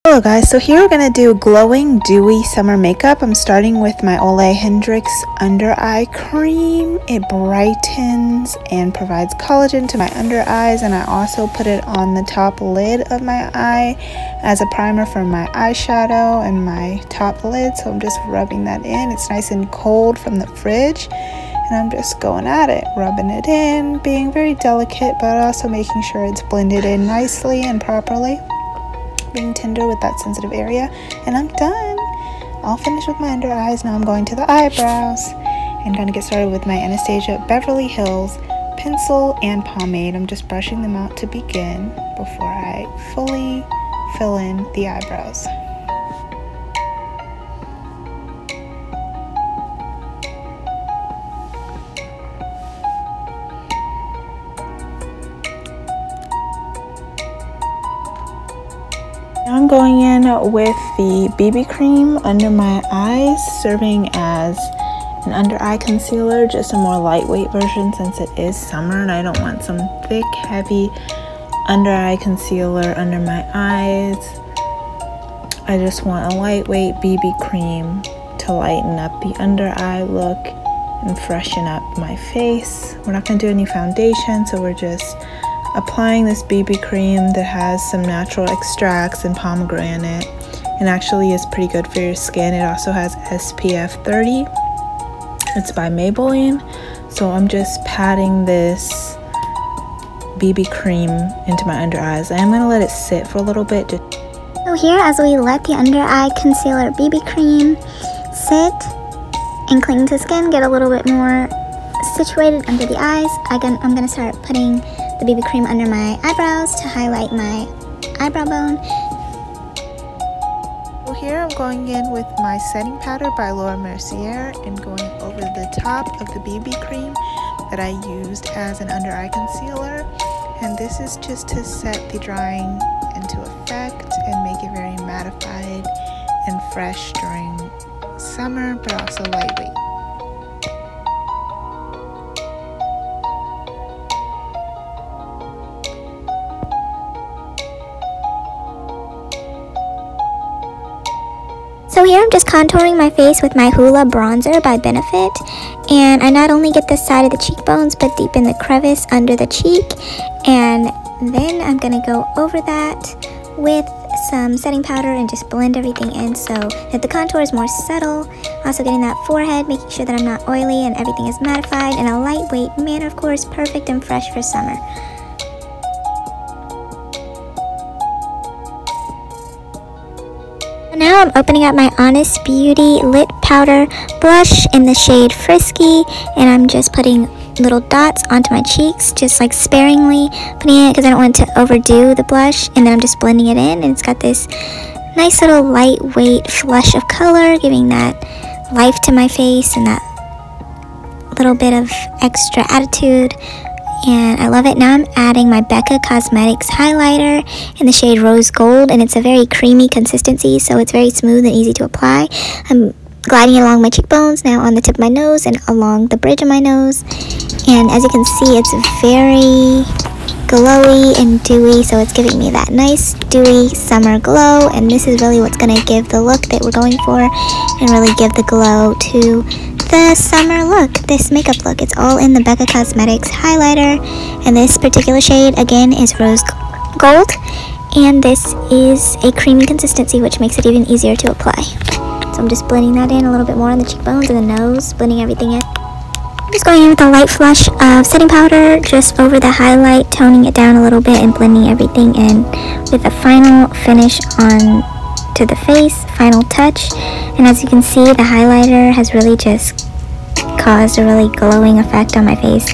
Hello guys, so here we're going to do glowing dewy summer makeup. I'm starting with my Ole Henriksen under eye cream. It brightens and provides collagen to my under eyes, and I also put it on the top lid of my eye as a primer for my eyeshadow and my top lid. So I'm just rubbing that in. It's nice and cold from the fridge, and I'm just going at it, rubbing it in, being very delicate but also making sure it's blended in nicely and properly, being tender with that sensitive area. And I'm done. All finished with my under eyes. Now I'm going to the eyebrows and going to get started with my Anastasia Beverly Hills pencil and pomade. I'm just brushing them out to begin before I fully fill in the eyebrows. I'm going in with the BB cream under my eyes, serving as an under eye concealer, just a more lightweight version since it is summer and I don't want some thick, heavy under eye concealer under my eyes. I just want a lightweight BB cream to lighten up the under eye look and freshen up my face. We're not going to do any foundation, so we're just applying this BB cream that has some natural extracts and pomegranate, and actually is pretty good for your skin. It also has SPF 30. It's by Maybelline. So I'm just patting this BB cream into my under eyes. I am going to let it sit for a little bit. So here, as we let the under eye concealer BB cream sit and cling to skin, get a little bit more situated under the eyes, I'm going to start putting the BB cream under my eyebrows to highlight my eyebrow bone. So here I'm going in with my setting powder by Mercier and going over the top of the BB cream that I used as an under eye concealer. And this is just to set the drying into effect and make it very mattified and fresh during summer, but also lightweight. So here I'm just contouring my face with my HOOLA bronzer by Benefit, and I not only get this side of the cheekbones but deepen the crevice under the cheek, and then I'm going to go over that with some setting powder and just blend everything in so that the contour is more subtle. Also getting that forehead, making sure that I'm not oily and everything is mattified in a lightweight manner, of course, perfect and fresh for summer. Now I'm opening up my Honest Beauty Lip Powder Blush in the shade Frisky, and I'm just putting little dots onto my cheeks, just like sparingly putting it because I don't want to overdo the blush, and then I'm just blending it in, and it's got this nice little lightweight flush of color, giving that life to my face and that little bit of extra attitude. And I love it. Now I'm adding my Becca Cosmetics highlighter in the shade Rose Gold, and it's a very creamy consistency, so it's very smooth and easy to apply. I'm gliding it along my cheekbones, now on the tip of my nose and along the bridge of my nose. And as you can see, it's very glowy and dewy, so it's giving me that nice dewy summer glow, and this is really what's going to give the look that we're going for and really give the glow to the summer look, this makeup look. It's all in the Becca Cosmetics highlighter, and this particular shade again is Rose Gold, and this is a creamy consistency, which makes it even easier to apply. So I'm just blending that in a little bit more on the cheekbones and the nose, blending everything in. I'm just going in with a light flush of setting powder just over the highlight, toning it down a little bit and blending everything in with a final finish on to the face, final touch. And as you can see, the highlighter has really just caused a really glowing effect on my face.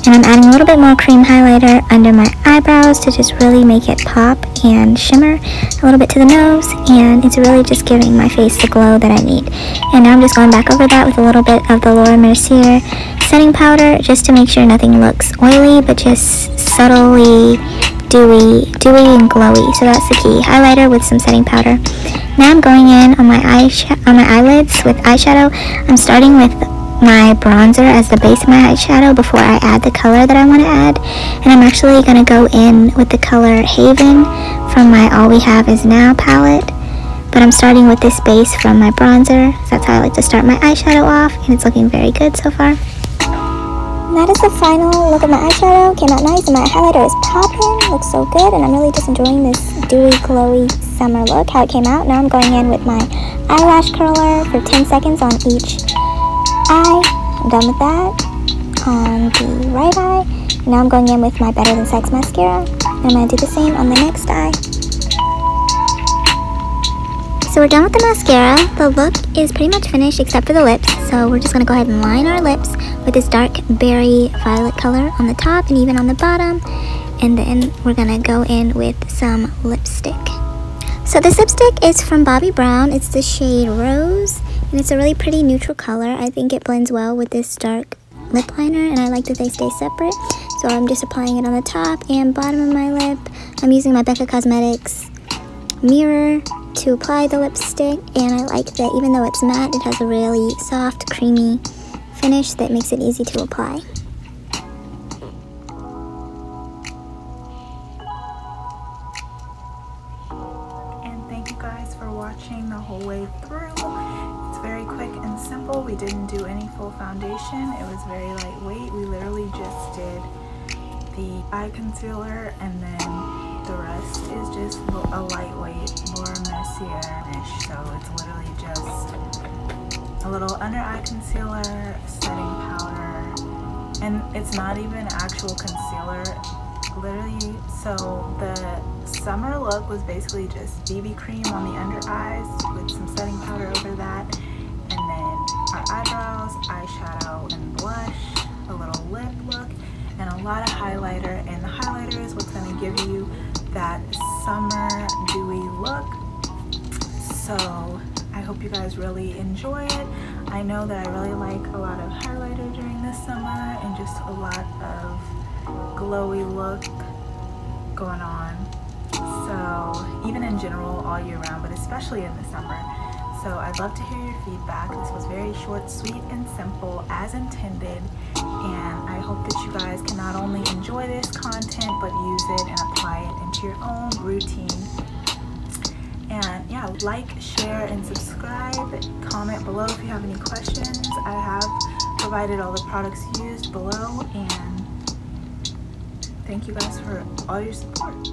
And I'm adding a little bit more cream highlighter under my eyebrows to just really make it pop and shimmer, a little bit to the nose, and it's really just giving my face the glow that I need. And now I'm just going back over that with a little bit of the Mercier setting powder just to make sure nothing looks oily, but just subtly dewy and glowy. So that's the key. Highlighter with some setting powder. Now I'm going in on my eyelids with eyeshadow. I'm starting with my bronzer as the base of my eyeshadow before I add the color that I want to add. And I'm actually going to go in with the color Haven from my All We Have Is Now palette. But I'm starting with this base from my bronzer. That's how I like to start my eyeshadow off, and it's looking very good so far. And that is the final look of my eyeshadow. Came out nice, and my highlighter is popping. Looks so good, and I'm really just enjoying this dewy, glowy summer look, how it came out. Now I'm going in with my eyelash curler for 10 seconds on each eye. I'm done with that on the right eye. And now I'm going in with my Better Than Sex mascara. And I'm going to do the same on the next eye. So we're done with the mascara. The look is pretty much finished except for the lips. So we're just going to go ahead and line our lips with this dark berry violet color on the top and even on the bottom. And then we're going to go in with some lipstick. So this lipstick is from Bobbi Brown. It's the shade Rose. And it's a really pretty neutral color. I think it blends well with this dark lip liner. And I like that they stay separate. So I'm just applying it on the top and bottom of my lip. I'm using my Becca Cosmetics mirror to apply the lipstick, and I like that even though it's matte, it has a really soft, creamy finish that makes it easy to apply. And thank you guys for watching the whole way through. It's very quick and simple. We didn't do any full foundation. It was very lightweight. We literally just did the eye concealer, and then the rest is just a lightweight, more Mercier finish. So it's literally just a little under eye concealer, setting powder, and it's not even actual concealer, literally. So the summer look was basically just BB cream on the under eyes with some setting powder over that, and then our eyebrows, eyeshadow, and blush, a little lip look, and a lot of highlighter. And the highlighter is what's going to give you that summer dewy look. So I hope you guys really enjoy it. I know that I really like a lot of highlighter during the summer and just a lot of glowy look going on. So even in general all year round, but especially in the summer. So I'd love to hear your feedback. This was very short, sweet, and simple as intended. And I hope that you guys can not only enjoy this content, but use it and apply it into your own routine. And yeah, like, share, and subscribe. Comment below if you have any questions. I have provided all the products used below. And thank you guys for all your support.